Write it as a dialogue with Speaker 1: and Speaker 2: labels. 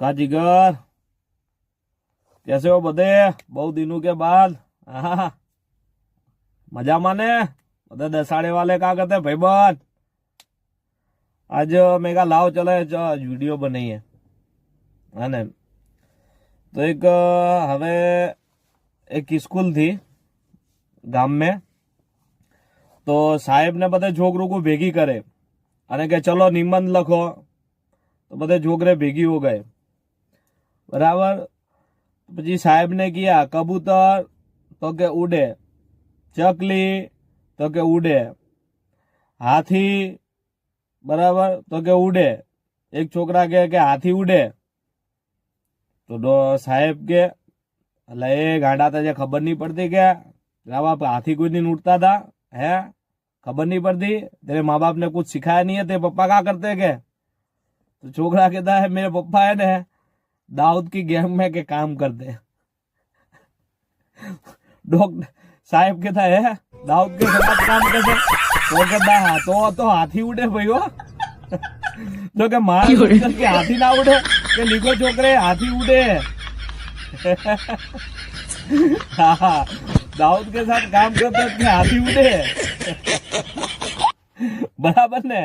Speaker 1: का जिगर कैसे हो बदे बहुत दिनों के बाद। हाँ मजा माने बदे दसाड़े वाले का कहते भाई बन आज मेगा लाव चले वीडियो बनाई है ने। तो एक हवे एक स्कूल थी गाम में, तो साहेब ने बधे छोकरों को भेगी करे अने के चलो निबंध लखो, तो बधे छोकरे भेगी हो गए बराबर। પછી સાહેબ ને કિયા કબૂતર તો કે ઉડે, ચકલી તો કે ઉડે, હાથી બરાબર તો કે ઉડે। એક છોકરા કે હાથી ઉડે, તો સાહેબ કે એટલે એ ગાંડા તો ખબર नहीं पड़ती क्या रावा हाथी कोई नहीं उड़ता था है, खबर नहीं पड़ती, तेरे माँ बाप ने कुछ सिखाया नहीं है, तेरे पप्पा क्या करते के। तो छोकरा कहता है मेरे पप्पा है ना दाऊद की गैंग में के काम करते। डॉक्टर साहेब कहता है दाऊद के साथ काम करते, तो कहता हाँ तो हाथी उड़े भाई हो। तो के मार के हाथी ना उड़े के लिखो छोकरे हाथी उड़े। हाँ दाऊद के साथ काम करते हाथी उड़े बराबर ने।